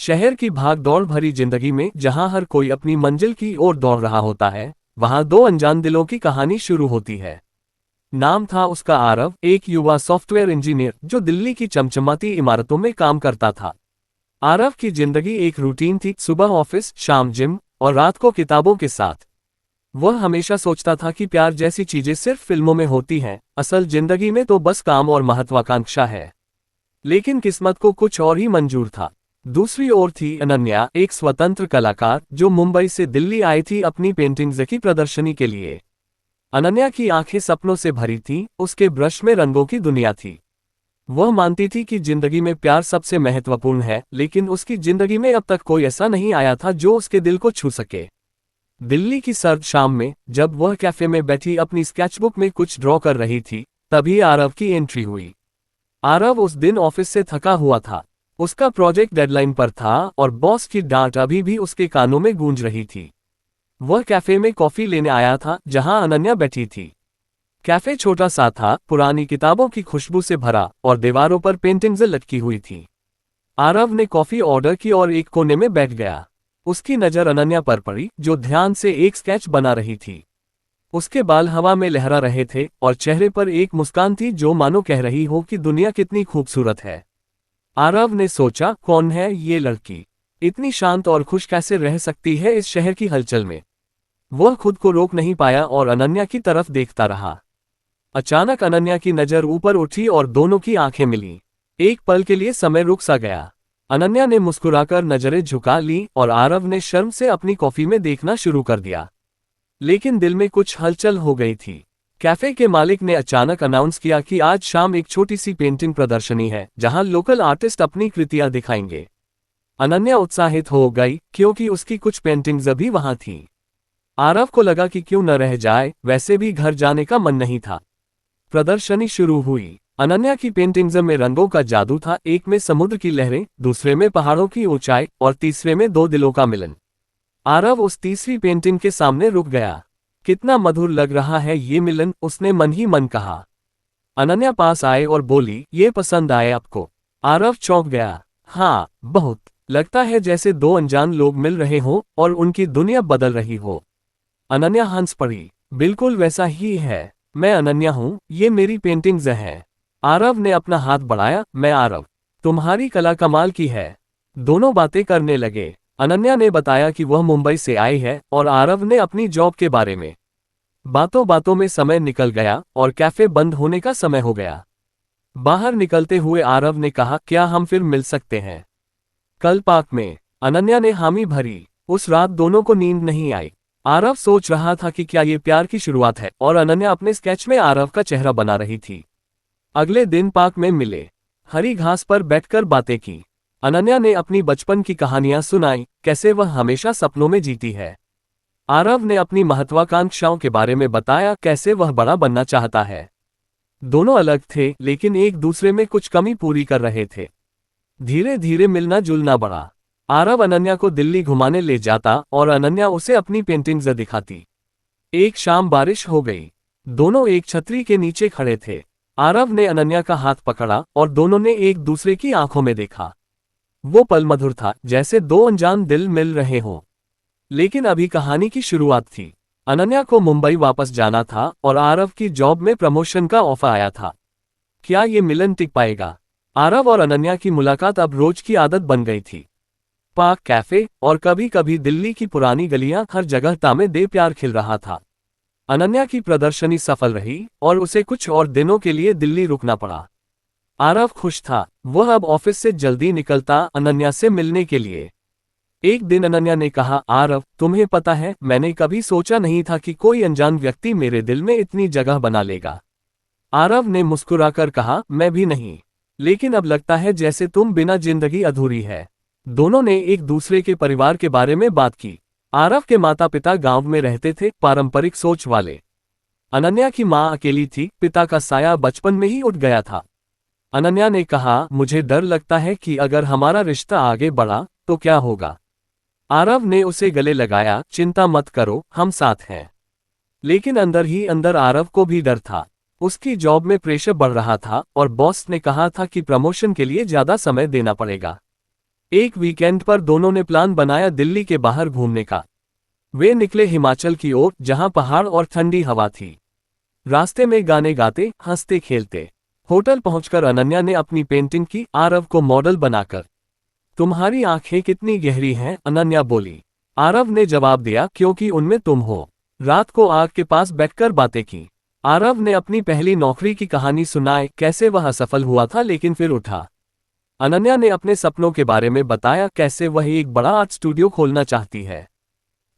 शहर की भाग दौड़ भरी जिंदगी में जहां हर कोई अपनी मंजिल की ओर दौड़ रहा होता है, वहां दो अनजान दिलों की कहानी शुरू होती है। नाम था उसका आरव, एक युवा सॉफ्टवेयर इंजीनियर जो दिल्ली की चमचमाती इमारतों में काम करता था। आरव की जिंदगी एक रूटीन थी, सुबह ऑफिस, शाम जिम और रात को किताबों के साथ। वह हमेशा सोचता था कि प्यार जैसी चीजें सिर्फ फिल्मों में होती हैं, असल जिंदगी में तो बस काम और महत्वाकांक्षा है। लेकिन किस्मत को कुछ और ही मंजूर था। दूसरी ओर थी अनन्या, एक स्वतंत्र कलाकार जो मुंबई से दिल्ली आई थी अपनी पेंटिंग्स की प्रदर्शनी के लिए। अनन्या की आंखें सपनों से भरी थीं, उसके ब्रश में रंगों की दुनिया थी। वह मानती थी कि जिंदगी में प्यार सबसे महत्वपूर्ण है, लेकिन उसकी जिंदगी में अब तक कोई ऐसा नहीं आया था जो उसके दिल को छू सके। दिल्ली की सर्द शाम में जब वह कैफे में बैठी अपनी स्केचबुक में कुछ ड्रॉ कर रही थी, तभी आरव की एंट्री हुई। आरव उस दिन ऑफिस से थका हुआ था। उसका प्रोजेक्ट डेडलाइन पर था और बॉस की डांट अभी भी उसके कानों में गूंज रही थी। वह कैफे में कॉफी लेने आया था जहां अनन्या बैठी थी। कैफे छोटा सा था, पुरानी किताबों की खुशबू से भरा और दीवारों पर पेंटिंग्स लटकी हुई थी। आरव ने कॉफी ऑर्डर की और एक कोने में बैठ गया। उसकी नज़र अनन्या पर पड़ी, जो ध्यान से एक स्केच बना रही थी। उसके बाल हवा में लहरा रहे थे और चेहरे पर एक मुस्कान थी जो मानो कह रही हो कि दुनिया कितनी खूबसूरत है। आरव ने सोचा, कौन है ये लड़की? इतनी शांत और खुश कैसे रह सकती है इस शहर की हलचल में? वह खुद को रोक नहीं पाया और अनन्या की तरफ देखता रहा। अचानक अनन्या की नज़र ऊपर उठी और दोनों की आंखें मिलीं। एक पल के लिए समय रुक सा गया। अनन्या ने मुस्कुराकर नजरें झुका ली और आरव ने शर्म से अपनी कॉफी में देखना शुरू कर दिया। लेकिन दिल में कुछ हलचल हो गई थी। कैफे के मालिक ने अचानक अनाउंस किया कि आज शाम एक छोटी सी पेंटिंग प्रदर्शनी है जहां लोकल आर्टिस्ट अपनी कृतियां दिखाएंगे। अनन्या उत्साहित हो गई क्योंकि उसकी कुछ पेंटिंग्स अभी वहां थीं। आरव को लगा कि क्यों न रह जाए, वैसे भी घर जाने का मन नहीं था। प्रदर्शनी शुरू हुई। अनन्या की पेंटिंग्स में रंगों का जादू था, एक में समुद्र की लहरें, दूसरे में पहाड़ों की ऊंचाई और तीसरे में दो दिलों का मिलन। आरव उस तीसरी पेंटिंग के सामने रुक गया। कितना मधुर लग रहा है ये मिलन, उसने मन ही मन कहा। अनन्या पास आए और बोली, ये पसंद आए आपको? आरव चौंक गया। हाँ, बहुत। लगता है जैसे दो अनजान लोग मिल रहे हों और उनकी दुनिया बदल रही हो। अनन्या हंस पड़ी। बिल्कुल वैसा ही है। मैं अनन्या हूँ, ये मेरी पेंटिंग्स हैं। आरव ने अपना हाथ बढ़ाया। मैं आरव। तुम्हारी कला कमाल की है। दोनों बातें करने लगे। अनन्या ने बताया कि वह मुंबई से आई है और आरव ने अपनी जॉब के बारे में। बातों बातों में समय निकल गया और कैफे बंद होने का समय हो गया। बाहर निकलते हुए आरव ने कहा, क्या हम फिर मिल सकते हैं कल पार्क में? अनन्या ने हामी भरी। उस रात दोनों को नींद नहीं आई। आरव सोच रहा था कि क्या ये प्यार की शुरुआत है और अनन्या अपने स्केच में आरव का चेहरा बना रही थी। अगले दिन पार्क में मिले। हरी घास पर बैठकर बातें की। अनन्या ने अपनी बचपन की कहानियां सुनाई, कैसे वह हमेशा सपनों में जीती है। आरव ने अपनी महत्वाकांक्षाओं के बारे में बताया, कैसे वह बड़ा बनना चाहता है। दोनों अलग थे लेकिन एक दूसरे में कुछ कमी पूरी कर रहे थे। धीरे धीरे मिलना जुलना बढ़ा। आरव अनन्या को दिल्ली घुमाने ले जाता और अनन्या उसे अपनी पेंटिंग्स दिखाती। एक शाम बारिश हो गई। दोनों एक छतरी के नीचे खड़े थे। आरव ने अनन्या का हाथ पकड़ा और दोनों ने एक दूसरे की आंखों में देखा। वो पल मधुर था, जैसे दो अनजान दिल मिल रहे हों। लेकिन अभी कहानी की शुरुआत थी। अनन्या को मुंबई वापस जाना था और आरव की जॉब में प्रमोशन का ऑफर आया था। क्या ये मिलन टिक पाएगा? आरव और अनन्या की मुलाकात अब रोज की आदत बन गई थी। पार्क, कैफे और कभी कभी दिल्ली की पुरानी गलियां, हर जगह तामे दे प्यार खिल रहा था। अनन्या की प्रदर्शनी सफल रही और उसे कुछ और दिनों के लिए दिल्ली रुकना पड़ा। आरव खुश था। वह अब ऑफिस से जल्दी निकलता अनन्या से मिलने के लिए। एक दिन अनन्या ने कहा, आरव, तुम्हें पता है, मैंने कभी सोचा नहीं था कि कोई अनजान व्यक्ति मेरे दिल में इतनी जगह बना लेगा। आरव ने मुस्कुराकर कहा, मैं भी नहीं। लेकिन अब लगता है जैसे तुम बिना जिंदगी अधूरी है। दोनों ने एक दूसरे के परिवार के बारे में बात की। आरव के माता पिता गांव में रहते थे, पारंपरिक सोच वाले। अनन्या की मां अकेली थी, पिता का साया बचपन में ही उठ गया था। अनन्या ने कहा, मुझे डर लगता है कि अगर हमारा रिश्ता आगे बढ़ा तो क्या होगा। आरव ने उसे गले लगाया, चिंता मत करो, हम साथ हैं। लेकिन अंदर ही अंदर आरव को भी डर था। उसकी जॉब में प्रेशर बढ़ रहा था और बॉस ने कहा था कि प्रमोशन के लिए ज्यादा समय देना पड़ेगा। एक वीकेंड पर दोनों ने प्लान बनाया दिल्ली के बाहर घूमने का। वे निकले हिमाचल की ओर, जहां पहाड़ और ठंडी हवा थी। रास्ते में गाने गाते हंसते खेलते होटल पहुंचकर अनन्या ने अपनी पेंटिंग की, आरव को मॉडल बनाकर। तुम्हारी आंखें कितनी गहरी हैं, अनन्या बोली। आरव ने जवाब दिया, क्योंकि उनमें तुम हो। रात को आग के पास बैठकर बातें की। आरव ने अपनी पहली नौकरी की कहानी सुनाई, कैसे वह असफल हुआ था लेकिन फिर उठा। अनन्या ने अपने सपनों के बारे में बताया, कैसे वह एक बड़ा आर्ट स्टूडियो खोलना चाहती है।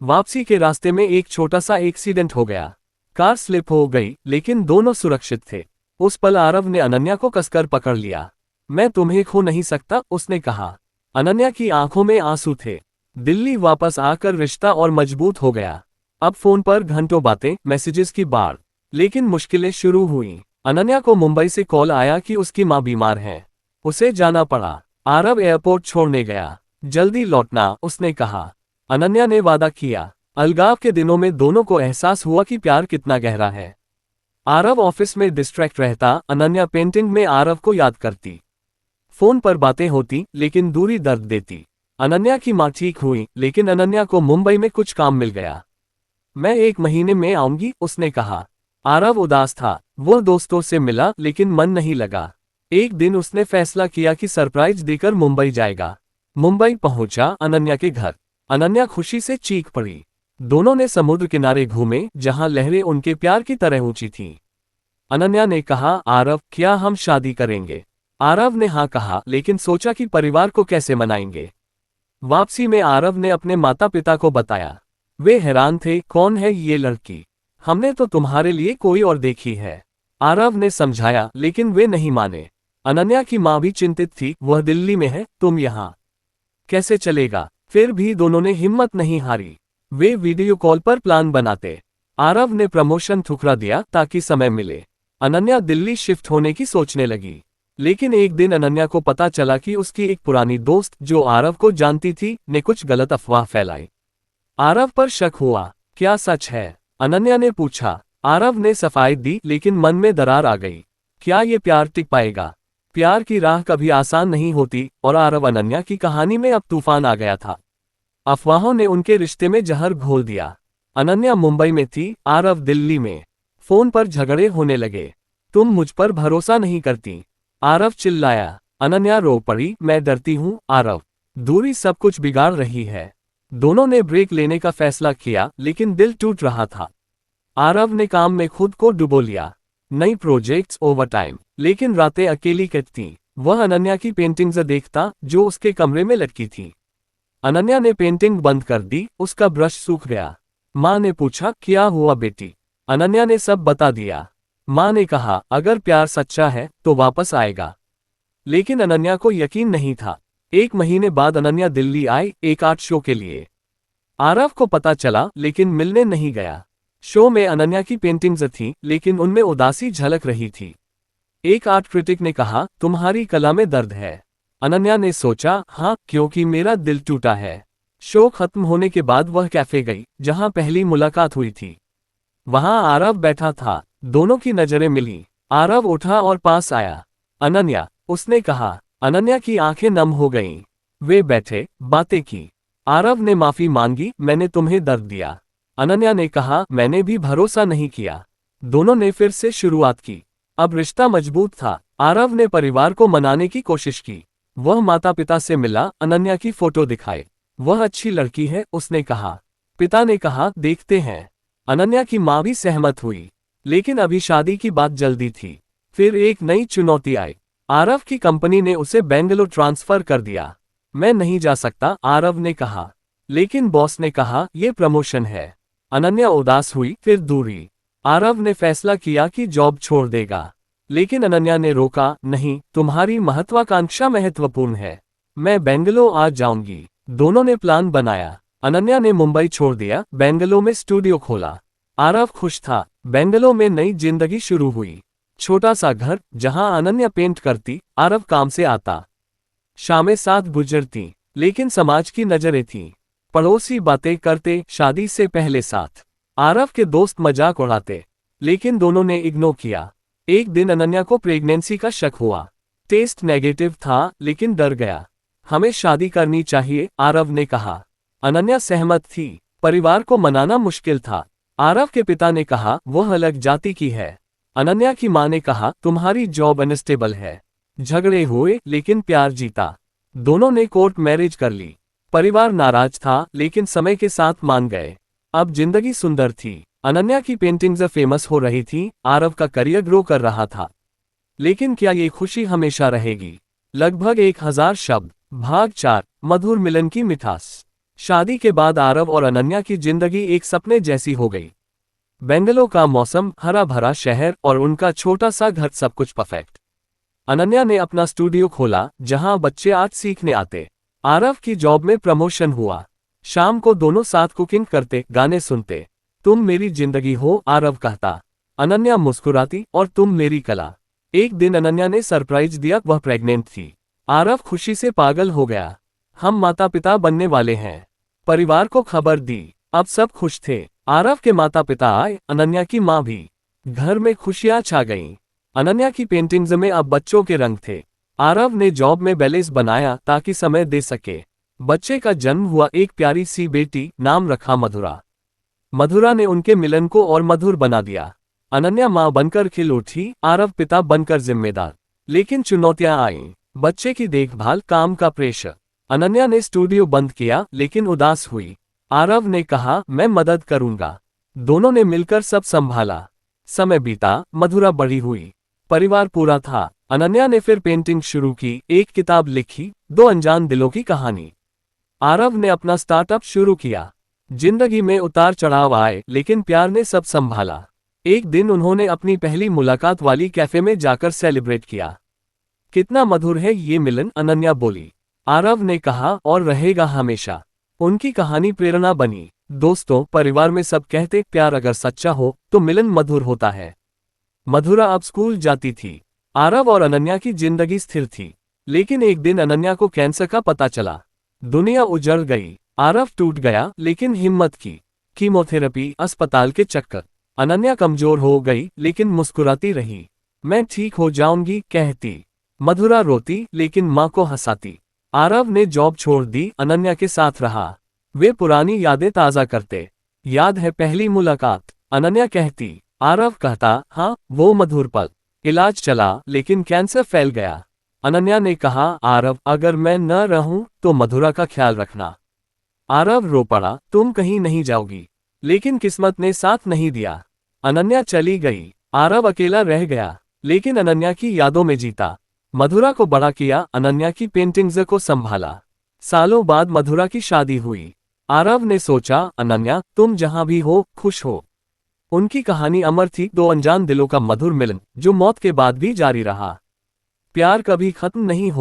वापसी के रास्ते में एक छोटा सा एक्सीडेंट हो गया। कार स्लिप हो गई, लेकिन दोनों सुरक्षित थे। उस पल आरव ने अनन्या को कसकर पकड़ लिया। मैं तुम्हें खो नहीं सकता, उसने कहा। अनन्या की आंखों में आंसू थे। दिल्ली वापस आकर रिश्ता और मजबूत हो गया। अब फोन पर घंटों बातें, मैसेजेस की बाढ़। लेकिन मुश्किलें शुरू हुई। अनन्या को मुंबई से कॉल आया कि उसकी मां बीमार है। उसे जाना पड़ा। आरव एयरपोर्ट छोड़ने गया। जल्दी लौटना, उसने कहा। अनन्या ने वादा किया। अलगाव के दिनों में दोनों को एहसास हुआ कि प्यार कितना गहरा है। आरव ऑफिस में डिस्ट्रैक्ट रहता, अनन्या पेंटिंग में आरव को याद करती। फोन पर बातें होती, लेकिन दूरी दर्द देती। अनन्या की मां ठीक हुई, लेकिन अनन्या को मुंबई में कुछ काम मिल गया। मैं 1 महीने में आऊंगी, उसने कहा। आरव उदास था। वो दोस्तों से मिला, लेकिन मन नहीं लगा। एक दिन उसने फैसला किया कि सरप्राइज देकर मुंबई जाएगा। मुंबई पहुंचा अनन्या के घर। अनन्या खुशी से चीख पड़ी। दोनों ने समुद्र किनारे घूमे, जहां लहरें उनके प्यार की तरह ऊंची थीं। अनन्या ने कहा, आरव, क्या हम शादी करेंगे? आरव ने हाँ कहा, लेकिन सोचा कि परिवार को कैसे मनाएंगे। वापसी में आरव ने अपने माता पिता को बताया। वे हैरान थे, कौन है ये लड़की? हमने तो तुम्हारे लिए कोई और देखी है। आरव ने समझाया, लेकिन वे नहीं माने। अनन्या की मां भी चिंतित थी, वह दिल्ली में है, तुम यहाँ कैसे चलेगा? फिर भी दोनों ने हिम्मत नहीं हारी। वे वीडियो कॉल पर प्लान बनाते। आरव ने प्रमोशन ठुकरा दिया ताकि समय मिले। अनन्या दिल्ली शिफ्ट होने की सोचने लगी। लेकिन एक दिन अनन्या को पता चला कि उसकी एक पुरानी दोस्त, जो आरव को जानती थी, ने कुछ गलत अफवाह फैलाई। आरव पर शक हुआ। क्या सच है? अनन्या ने पूछा। आरव ने सफाई दी, लेकिन मन में दरार आ गई। क्या ये प्यार टिक पाएगा? प्यार की राह कभी आसान नहीं होती, और आरव अनन्या की कहानी में अब तूफान आ गया था। अफवाहों ने उनके रिश्ते में जहर घोल दिया। अनन्या मुंबई में थी, आरव दिल्ली में। फोन पर झगड़े होने लगे। तुम मुझ पर भरोसा नहीं करती, आरव चिल्लाया। अनन्या रो पड़ी, मैं डरती हूँ आरव। दूरी सब कुछ बिगाड़ रही है। दोनों ने ब्रेक लेने का फैसला किया, लेकिन दिल टूट रहा था। आरव ने काम में खुद को डुबो लिया। नई प्रोजेक्ट्स, ओवरटाइम, लेकिन रातें अकेली कटती। वह अनन्या की पेंटिंग्स देखता, जो उसके कमरे में लटकी थी। अनन्या ने पेंटिंग बंद कर दी, उसका ब्रश सूख गया। माँ ने पूछा, क्या हुआ बेटी? अनन्या ने सब बता दिया। माँ ने कहा, अगर प्यार सच्चा है तो वापस आएगा। लेकिन अनन्या को यकीन नहीं था। 1 महीने बाद अनन्या दिल्ली आई, एक आर्ट शो के लिए। आरव को पता चला, लेकिन मिलने नहीं गया। शो में अनन्या की पेंटिंग्स थीं, लेकिन उनमें उदासी झलक रही थी। एक आर्ट क्रिटिक ने कहा, तुम्हारी कला में दर्द है। अनन्या ने सोचा, हाँ, क्योंकि मेरा दिल टूटा है। शो खत्म होने के बाद वह कैफे गई, जहां पहली मुलाकात हुई थी। वहां आरव बैठा था। दोनों की नजरें मिली। आरव उठा और पास आया। अनन्या, उसने कहा। अनन्या की आंखें नम हो गईं। वे बैठे, बातें की। आरव ने माफी मांगी, मैंने तुम्हें दर्द दिया। अनन्या ने कहा, मैंने भी भरोसा नहीं किया। दोनों ने फिर से शुरुआत की। अब रिश्ता मजबूत था। आरव ने परिवार को मनाने की कोशिश की। वह माता पिता से मिला, अनन्या की फोटो दिखाए। वह अच्छी लड़की है, उसने कहा। पिता ने कहा, देखते हैं। अनन्या की मां भी सहमत हुई। लेकिन अभी शादी की बात जल्दी थी। फिर एक नई चुनौती आई। आरव की कंपनी ने उसे बेंगलुरु ट्रांसफर कर दिया। मैं नहीं जा सकता, आरव ने कहा। लेकिन बॉस ने कहा, यह प्रमोशन है। अनन्या उदास हुई, फिर दूरी। आरव ने फैसला किया कि जॉब छोड़ देगा। लेकिन अनन्या ने रोका, नहीं, तुम्हारी महत्वाकांक्षा महत्वपूर्ण है। मैं बेंगलुरु आ जाऊंगी। दोनों ने प्लान बनाया। अनन्या ने मुंबई छोड़ दिया, बेंगलुरु में स्टूडियो खोला। आरव खुश था। बेंगलुरु में नई जिंदगी शुरू हुई। छोटा सा घर, जहां अनन्या पेंट करती, आरव काम से आता। शामें साथ गुजरती, लेकिन समाज की नजरें थीं। पड़ोसी बातें करते, शादी से पहले साथ। आरव के दोस्त मजाक उड़ाते, लेकिन दोनों ने इग्नोर किया। एक दिन अनन्या को प्रेगनेंसी का शक हुआ। टेस्ट नेगेटिव था, लेकिन डर गया। हमें शादी करनी चाहिए, आरव ने कहा। अनन्या सहमत थी। परिवार को मनाना मुश्किल था। आरव के पिता ने कहा, वह अलग जाति की है। अनन्या की मां ने कहा, तुम्हारी जॉब अनस्टेबल है। झगड़े हुए लेकिन प्यार जीता। दोनों ने कोर्ट मैरिज कर ली। परिवार नाराज था लेकिन समय के साथ मान गए। अब जिंदगी सुंदर थी। अनन्या की पेंटिंग्स फेमस हो रही थी, आरव का करियर ग्रो कर रहा था। लेकिन क्या ये खुशी हमेशा रहेगी? लगभग 1000 शब्द। भाग 4, मधुर मिलन की मिठास। शादी के बाद आरव और अनन्या की जिंदगी एक सपने जैसी हो गई। बेंगलोर का मौसम, हरा भरा शहर और उनका छोटा सा घर, सब कुछ परफेक्ट। अनन्या ने अपना स्टूडियो खोला जहां बच्चे आर्ट सीखने आते। आरव की जॉब में प्रमोशन हुआ। शाम को दोनों साथ कुकिंग करते, गाने सुनते। तुम मेरी जिंदगी हो, आरव कहता। अनन्या मुस्कुराती, और तुम मेरी कला। एक दिन अनन्या ने सरप्राइज दिया, वह प्रेग्नेंट थी। आरव खुशी से पागल हो गया। हम माता पिता बनने वाले हैं। परिवार को खबर दी। अब सब खुश थे। आरव के माता पिता आए, अनन्या की मां भी। घर में खुशियां छा गईं। अनन्या की पेंटिंग्स में अब बच्चों के रंग थे। आरव ने जॉब में बैलेंस बनाया ताकि समय दे सके। बच्चे का जन्म हुआ, एक प्यारी सी बेटी, नाम रखा मधुरा। मधुरा ने उनके मिलन को और मधुर बना दिया। अनन्या मां बनकर खिल उठी, आरव पिता बनकर जिम्मेदार। लेकिन चुनौतियां आईं। बच्चे की देखभाल, काम का प्रेशर। अनन्या ने स्टूडियो बंद किया लेकिन उदास हुई। आरव ने कहा, मैं मदद करूंगा। दोनों ने मिलकर सब संभाला। समय बीता, मधुरा बड़ी हुई। परिवार पूरा था। अनन्या ने फिर पेंटिंग शुरू की, एक किताब लिखी, 2 अनजान दिलों की कहानी। आरव ने अपना स्टार्टअप शुरू किया। जिंदगी में उतार चढ़ाव आए लेकिन प्यार ने सब संभाला। एक दिन उन्होंने अपनी पहली मुलाकात वाली कैफे में जाकर सेलिब्रेट किया। कितना मधुर है ये मिलन, अनन्या बोली। आरव ने कहा, और रहेगा हमेशा। उनकी कहानी प्रेरणा बनी। दोस्तों, परिवार में सब कहते, प्यार अगर सच्चा हो तो मिलन मधुर होता है। मधुरा अब स्कूल जाती थी। आरव और अनन्या की जिंदगी स्थिर थी। लेकिन एक दिन अनन्या को कैंसर का पता चला। दुनिया उजड़ गई। आरव टूट गया लेकिन हिम्मत की। कीमोथेरेपी, अस्पताल के चक्कर। अनन्या कमजोर हो गई लेकिन मुस्कुराती रही। मैं ठीक हो जाऊंगी, कहती। मधुरा रोती लेकिन मां को हंसाती। आरव ने जॉब छोड़ दी, अनन्या के साथ रहा। वे पुरानी यादें ताजा करते। याद है पहली मुलाकात? अनन्या कहती। आरव कहता, हाँ, वो मधुर पल। इलाज चला लेकिन कैंसर फैल गया। अनन्या ने कहा, आरव, अगर मैं न रहूं तो मधुरा का ख्याल रखना। आरव रो पड़ा, तुम कहीं नहीं जाओगी। लेकिन किस्मत ने साथ नहीं दिया। अनन्या चली गई। आरव अकेला रह गया, लेकिन अनन्या की यादों में जीता। मधुरा को बड़ा किया, अनन्या की पेंटिंग्स को संभाला। सालों बाद मधुरा की शादी हुई। आरव ने सोचा, अनन्या, तुम जहां भी हो, खुश हो। उनकी कहानी अमर थी, 2 अनजान दिलों का मधुर मिलन, जो मौत के बाद भी जारी रहा। प्यार कभी खत्म नहीं हो